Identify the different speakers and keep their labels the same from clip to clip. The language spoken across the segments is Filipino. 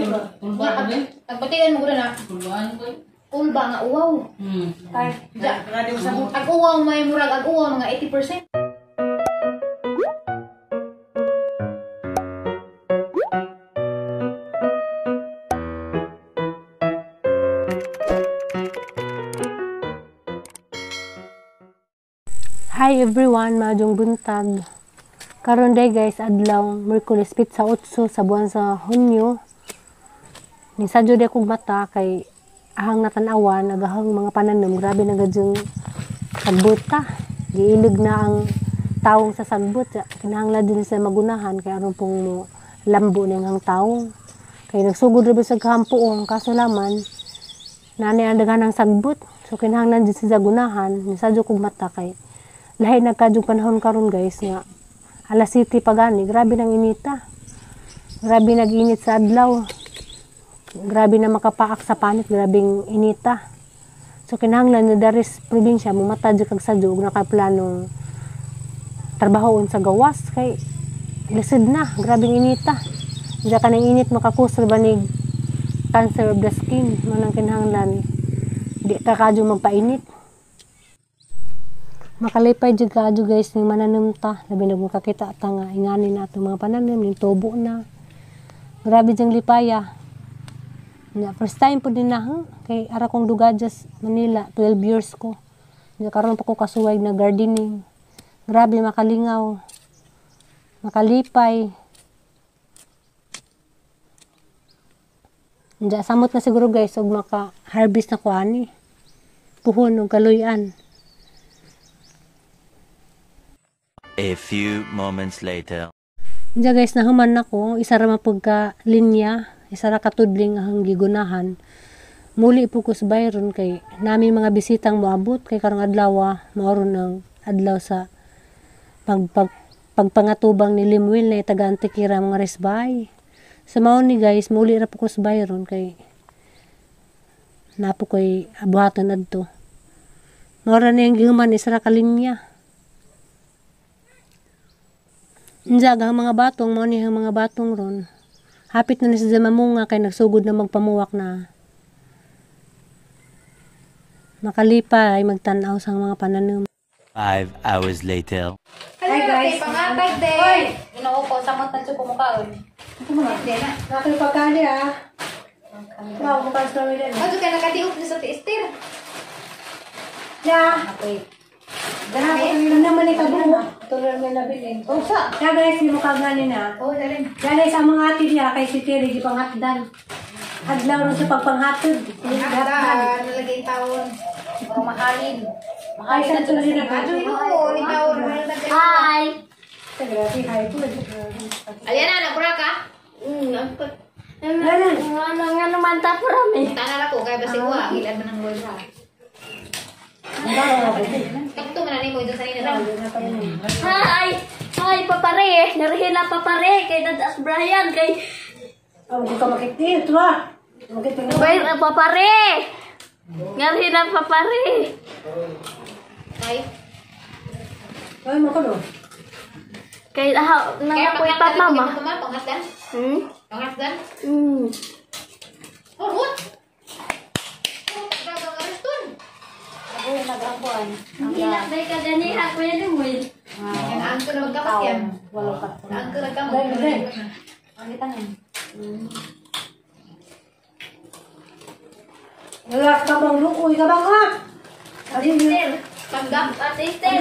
Speaker 1: Nagpatigan mo na. Ulba nga uwaw. Kay, ag uwaw may murag ag uwaw mga 80%.
Speaker 2: Hi everyone, maadong buntag. Karon day guys, adlaw Miyerkules sa 8 sa buwan sa Hunyo. Nisadyo day kog mata kay ahang natanawan agahang mga pananom, grabe na gadyong sagbot ta. Giilig na ang tawong sa sagbot. Kinahanglan din sa magunahan kay aron pong mo lambo ning hang tawong. Kay nagsugod ra sa kampuong kaso laman nani ang daghanang sagbot. So kinahanglan din sa gunahan, nisadyo kog mata kay lahi nagkadyong panahon karon guys nga alas 7 pa gani, grabe nang inita. Grabe nag-init sa adlaw. Grabe na makapaak sa panit, grabing inita. So kinahanglan na daris probinsya mumatad kag sadyo ug nakaplanong trabahoon sa gawas kay lisod na, grabing inita. Diya kanang init makakusor banig cancer of the skin, manang kinahanglan di ka kadyo magpainit. Makalipay jud kadyo guys ning mananom ta, labi na makakita ta nga inganin nato mga pananim ning tubo na. Grabe jang lipaya. Nya first time po din na kay ara kong dugadjas Manila, 12 years ko. Nya karon pa ko kasuway na gardening. Grabe makalingaw. Makalipay. Nya samot na siguro guys og maka-harvest na ko ani. Puhon og kaluyan.
Speaker 3: A few moments later.
Speaker 2: Diya guys, nahuman ako, isa ra mapagka linya, isa ra katudling ang gigunahan. Muli po ko sa bayron kay nami mga bisitang moabot kay karong adlaw maoron ng adlaw sa pagpangatubang ni Limwil na taga Antikira mga resbay. Sa mao ni guys, muli ra po ko sa bayron kay napo koy abuhaton adto. Maoron na yung gihuman isa ra ka linya. Injaga ang mga batong, mo ni ang mga batong ron. Hapit na ni sa mamunga kay nagsugod na magpamuwak na. Makalipa ay magtanaw sa mga pananom.
Speaker 3: 5 hours later.
Speaker 1: Hi guys, pangatay din. Hoy, ginoo ko samot na ko mukaon. Hindi na.
Speaker 2: Nakay pagkali Wow, bukas na rin.
Speaker 1: Ano ka nakadiop ni sa tiistir?
Speaker 2: Ya.
Speaker 1: Okay.
Speaker 2: Dahil naman ikabuo. Tulad nga nabilin.
Speaker 1: Usa.
Speaker 2: Kaya guys, di mo kagani na.
Speaker 1: Oh, dalin.
Speaker 2: Dahil sa mga atid niya, kay si Terry, di panghatdan. Adlaw rin sa pagpanghatid.
Speaker 1: Nalagay tawon. Mga mahalin. Mahalin na tuloy na. Ano ni tawon?
Speaker 2: Hi! Grabe, hi po.
Speaker 1: Aliana, nagpura ka?
Speaker 2: Nga naman tapo rami.
Speaker 1: Tanan ako, kaya basi ko, ilan man ang wala. Takto man ni mo ito sa nila.
Speaker 4: Hi! Hi, papare! Narihila papare! Kay Dadas Brian! Kay...
Speaker 2: Oh, di ka makikita ba? Makikita
Speaker 4: Wait, papare! Narihila papare!
Speaker 1: Ay.
Speaker 2: Ay, makalo.
Speaker 4: Kay nangapoy pa mama.
Speaker 1: Panghatdan? Panghatdan? Oh, what?
Speaker 2: Ay, nag-ampuan.
Speaker 4: Hilak day ka ganiha, Kuya Lumil.
Speaker 1: Ang tulog ka pa yan.
Speaker 2: Walo ka.
Speaker 1: Ang tulog ka mo. Ang itangan.
Speaker 2: Nalak ka bang lukoy ka bang ha?
Speaker 4: Sister.
Speaker 1: Panggap.
Speaker 4: Sister.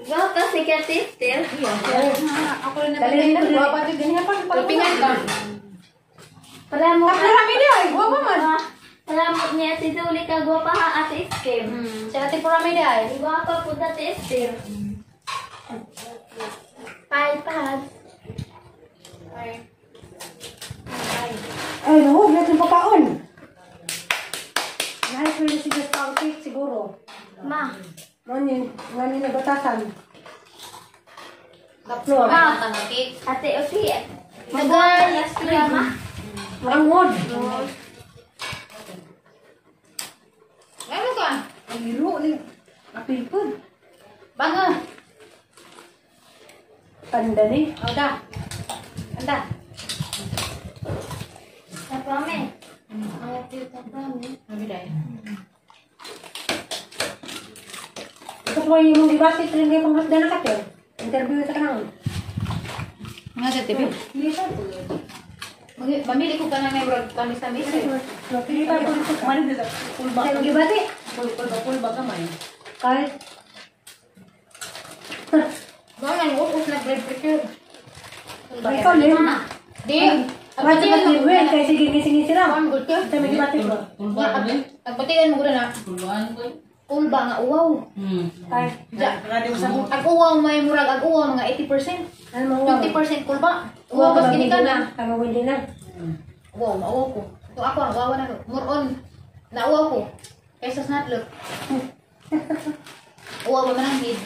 Speaker 4: Ikaw kasi ka sister.
Speaker 1: Ako rin na guwapa dyan. Ganyan pa. Palapingan ka.
Speaker 4: Pala mo.
Speaker 1: Marami niya. Guwapa man.
Speaker 4: Salamat niya si Zuli ka gwapa ha Ate Esther.
Speaker 1: Sa ate Purami niya.
Speaker 4: Gwapa po Ate Esther. Pad.
Speaker 2: Ay, nahug natin pagkaon. Nahig ko na si Just Cake siguro.
Speaker 4: Ma.
Speaker 2: Ngayon nabatasan.
Speaker 1: Kaplo.
Speaker 4: Ma. Ate Oki. Nagalas drama.
Speaker 2: Marangod.
Speaker 1: Ano ka?
Speaker 2: Ang hiro ni. Apilpod.
Speaker 1: Banga.
Speaker 2: Tanda ni.
Speaker 1: Anda.
Speaker 2: Tapos mo yung ibati, rin kayo pang hasda na katil. Interview sa kanang.
Speaker 1: Nga sa TV.
Speaker 2: Hindi sa ito.
Speaker 1: Mamili ko ka na may brad kami sa mesa.
Speaker 5: Hindi ba ito ito kumain dito? Pulba.
Speaker 2: Kaya mag-ibati.
Speaker 5: Pulba kamay.
Speaker 2: Kahit.
Speaker 1: Baka nang upos na bread pressure.
Speaker 2: Ikaw, Lim.
Speaker 1: Di.
Speaker 2: Bakit ba tiwin? Kaya sige, ngisi-ngisi lang.
Speaker 1: Ang good ka.
Speaker 2: Kaya mag-ibati ko.
Speaker 1: Agbatigan mo gula na. Ulba nga uwaw.
Speaker 2: Kaya.
Speaker 5: Kaya sa mo.
Speaker 1: Ang uwaw may murag ang uwaw mga 80%.
Speaker 2: Ano mo uwaw?
Speaker 1: 50% kulba. Uwaw bas kini ka na.
Speaker 2: Kaya mawindi na.
Speaker 1: Uwaw, mauwaw ko. Ito ako ang uwaw na. More on. Nauwaw ko. Kaysa snatlog. Uwaw ba man ang hid?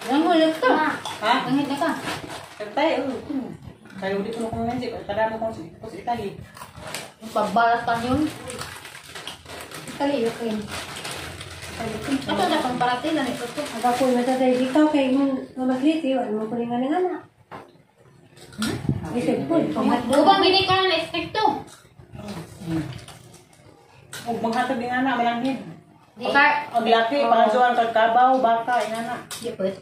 Speaker 1: Nangulit ka.
Speaker 5: Ha?
Speaker 1: Ang hid na ka.
Speaker 5: Katay, kaya ulit ko na kung nansi. Kada mo kung si Itali.
Speaker 1: Pabalas pa yun. Kali, okay. Ito na pang parating na nito.
Speaker 2: Aga po, matatay dito kay mamagliti. Ano mo po rin nga na. Isip po.
Speaker 1: Lubang gini ka na stricto.
Speaker 5: Huwag maghatag din anak, malanghin.
Speaker 1: Baka,
Speaker 5: Ang laki, pangazuan, kagkabaw, baka, inana.
Speaker 1: Dipot.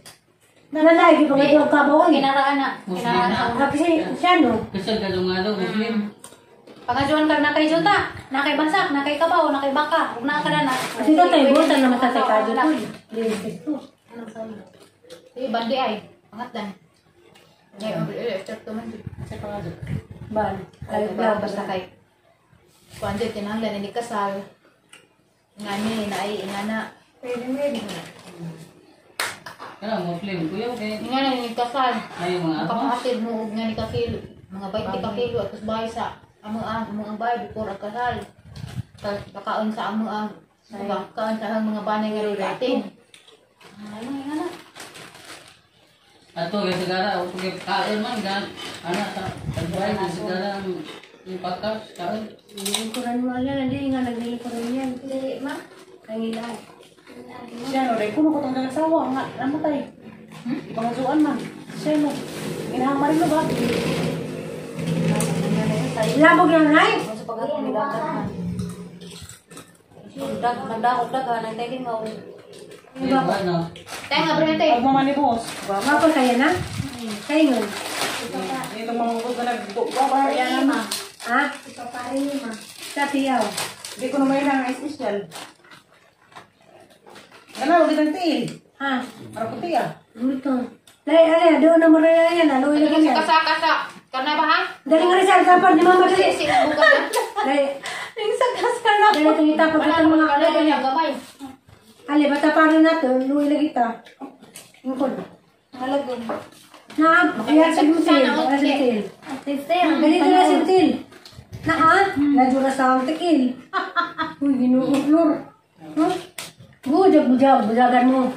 Speaker 2: Nanay, di ba nga yung kabawan?
Speaker 1: Kinaraan na. Kinaraan na.
Speaker 2: Kasi siya no.
Speaker 6: Kasal ka nga daw, Muslim.
Speaker 1: Pangajuan ka na kay Junta, na kay Bansak, na kay Kabaw, na kay Baka, huwag na ka na na.
Speaker 2: Kasi ito tayo, buta na matatay ka dito. Linis ito.
Speaker 1: Anong sabi? Sige, bandi ay. Pangatlan. Ngayon, except to man.
Speaker 5: Kasi pangazo.
Speaker 2: Ban.
Speaker 1: Ay,
Speaker 2: Ay,
Speaker 1: ba,
Speaker 2: basta
Speaker 1: basta kay. Kung andyan, tinanglan, hindi kasal. Ngani, na ay, ingana. Pwede.
Speaker 6: Kaya Muslim, kuya, okay.
Speaker 1: Ingana, hindi kasal.
Speaker 6: Ayaw mga ako.
Speaker 1: Kapakatid mo, nga ni kakilo. Mga 20 kakilo, at tapos bahay sa ang bahay before ang kasal. Kakaon sa ang kaon sa mga banay nga rin atin. Ano, ingana.
Speaker 6: Ato, yung sigara, o pag kain man, anak, tagbuhay, yung sigara, yung pagkas, kain.
Speaker 2: Nilikuran mo yan. Hindi nga naglilikuran yan. Hindi, ma. Kangilan.
Speaker 5: Siya no, rin kuno ko itong nagasawa, nga, namatay. Pangazuan man. Siya no, inahamari mo ba?
Speaker 2: Labog lang, Nay.
Speaker 1: Sa pagkakot ni Dagat. Nagdakot dagat, nagtagin mo.
Speaker 6: Hindi ba, no?
Speaker 1: Tayo nga, Brente.
Speaker 5: Huwag mamanibos.
Speaker 2: Mapol kaya na? Kayo nun.
Speaker 5: Dito mamangkot na nagbuwa, yan naman.
Speaker 2: Ha? Sa tiyaw.
Speaker 5: Hindi ko na may lang espesyal. Ano, huwag itang tiil.
Speaker 2: Ha?
Speaker 5: Para puti ah.
Speaker 2: Ito. Lay, doon na mo na yan. Aluin na ganyan.
Speaker 1: Kasa. Kana ba ha?
Speaker 2: Dali nga rin sa kapan ni Mama Dali.
Speaker 1: Sinabukan na.
Speaker 2: Lay. Dali itong itapag
Speaker 1: Wala
Speaker 2: itong mga
Speaker 1: mga
Speaker 2: kalay.
Speaker 1: kalay, gamay.
Speaker 2: Ali, bata pa rin natin. Luwi lagi ita. Ingkod.
Speaker 1: Halagon.
Speaker 2: Na, ayan sa butil. Ayan sa butil. Ganito na sa butil. Na ha? Nadura sa ang tikil. Uy, ginuutlor. Huh? Bujagan mo.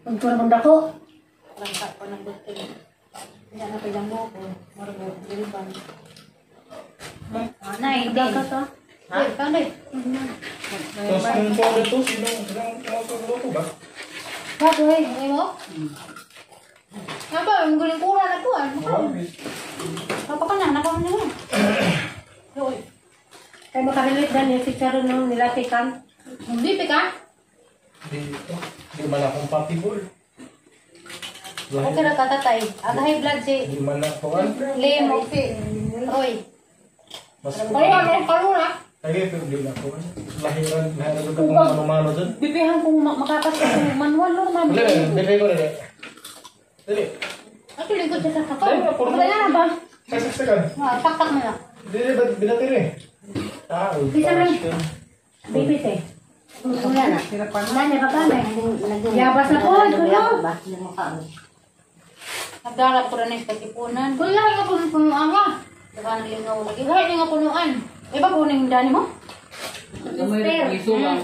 Speaker 2: Pagtura mong dako.
Speaker 1: Langka pa ng butil. Hindi na pilang mo ko. Margo, dilipan. Nay, hindi.
Speaker 2: Dagat ha?
Speaker 1: Ay, kanday.
Speaker 7: Tapos kung po ito, sinong ba?
Speaker 1: Bago eh, ngay mo? Nga ba, yung guling kura na ko. Papa ka na, nakaman nyo.
Speaker 2: Kaya makarilit dan yung chicharon nung nilatikan.
Speaker 1: Hindi, pika.
Speaker 7: Hindi man akong papibol.
Speaker 1: Okay na katatay. Ang high blood si
Speaker 7: Hindi man ako an.
Speaker 1: Liam Ofi. Oy.
Speaker 7: Mas
Speaker 1: Kaya ano, kalura.
Speaker 7: Ay, pero hindi na ako an. Lahiran ko kung ano-mano dun.
Speaker 5: Bibihan kung makakas ka kung manual no, ma'am.
Speaker 7: Dali ko rin. Dali.
Speaker 1: Ako lingkod sa
Speaker 7: Dali
Speaker 1: sakakon.
Speaker 7: na, puro
Speaker 1: Wala na ba?
Speaker 7: Kasaksakan.
Speaker 1: Saktak mo na.
Speaker 7: Dili, ba't binatir eh?
Speaker 2: Bisa man. Bibit eh. Wala na. Wala niya pa kami. Yabas na po. Kulo.
Speaker 1: Nagdarap ko rin sa katipunan. Kung lahat nga punuan ka. Diba nang lingaw lagi. Lahat nga punuan. Iba puning dani mo?
Speaker 6: Kamay rin, may sulang.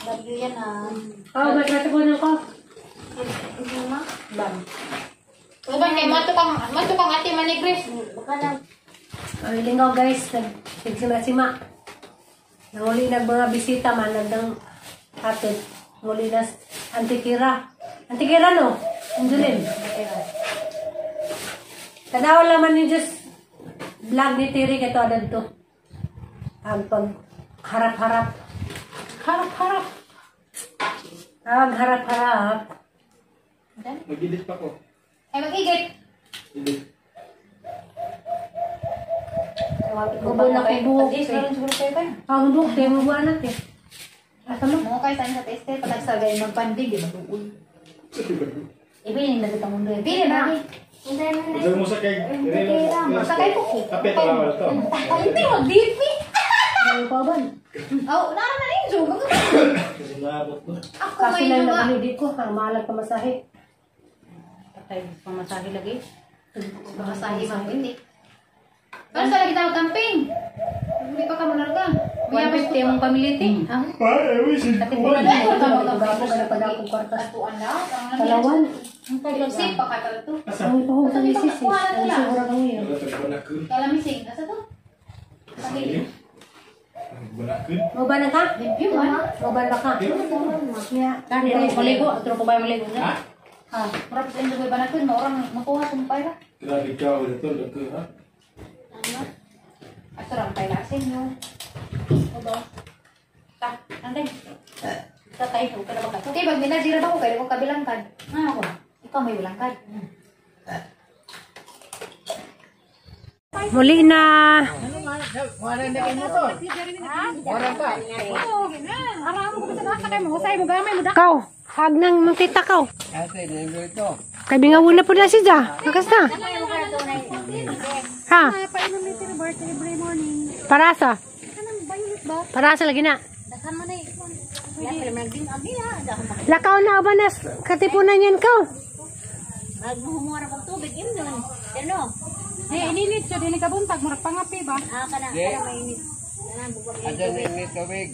Speaker 1: Lagi yan ah.
Speaker 2: Oh, ba't natupunan ko?
Speaker 1: Diba kay matukang ate manigris.
Speaker 2: Ay, lingaw guys. Nagsima-sima. Nanguli nag mga bisita man. Nagdang hatid. Nguli na antikira. Antikira no? Anjulin. Kadawa laman ni Diyos. Vlog ni Tiri kito adad to. Ang pag harap-harap. Harap-harap. Harap-harap.
Speaker 7: Mag-edit pa ko.
Speaker 1: Ay, mag-igit.
Speaker 7: Edit.
Speaker 2: Mabul na kay buhok.
Speaker 1: Meron siguro kayo ba?
Speaker 2: Ang buhok, tayo mabuhan natin. Asa mo?
Speaker 1: Mga kayo tayo sa teste, patagsagay magpandig, di mag-uul. Ibinin na kitang mundo. Ibinin na.
Speaker 7: Gusto mo sa kay...
Speaker 1: Sakay po.
Speaker 7: Kapit na lang ito.
Speaker 1: Hindi, mag-dipi.
Speaker 2: Ano pa ba?
Speaker 1: Oh, nara na rin, Jo.
Speaker 7: Kasi naabot mo.
Speaker 1: Ako
Speaker 2: Kasi
Speaker 1: may
Speaker 2: lang
Speaker 1: mga.
Speaker 2: naman hindi ko, ang mahalag pamasahe.
Speaker 5: Patay, pamasahe lagi.
Speaker 1: Masahi mang hindi. Ano sa lagi tayo camping? Hindi pa ka manarga. May
Speaker 5: 150 mong pamiliti.
Speaker 7: Ay, wisin ko.
Speaker 1: Wala na ito.
Speaker 2: Gapo ka na padako kwartas.
Speaker 1: Atuan na.
Speaker 2: Talawan.
Speaker 1: Ang pag-isip pa ka pala to.
Speaker 2: Ang tuhog sa misis. Ang siguro kang yun.
Speaker 7: Wala tagbanakun.
Speaker 1: Kalamising. Asa to? Pagili.
Speaker 7: Banakun.
Speaker 2: Mabanan ka?
Speaker 1: Limpyo man.
Speaker 2: Mabanan ka? Kaya,
Speaker 5: Kani rin maligo. Atro ko ba maligo
Speaker 7: Ha?
Speaker 5: na?
Speaker 1: Marap sa inyo ba na to? Maurang makuha tumpay ra.
Speaker 7: Grabe ka, wala to. Lako, ha?
Speaker 1: Ato lang tayo lasin nyo. Odo. Ta, anday.
Speaker 5: Tatay ko, pero baka to.
Speaker 1: Okay, pag minadira ba ko kayo kung kabilangkad?
Speaker 5: Ako.
Speaker 1: Ikaw may bilangkad.
Speaker 2: muli na. Kau, hag nang mangkita kau. Kay bingawon na po na siya. Nakas na. Ha? Parasa. Parasa lagi na. Lakaw na ba na katipunan yan kau?
Speaker 4: Magmuhumura pag tubig, yun nun. Ano?
Speaker 5: Ininit siya, din kabuntag, murag pangapi ba?
Speaker 4: Kana mainit. Kana, bugwag yung tubig.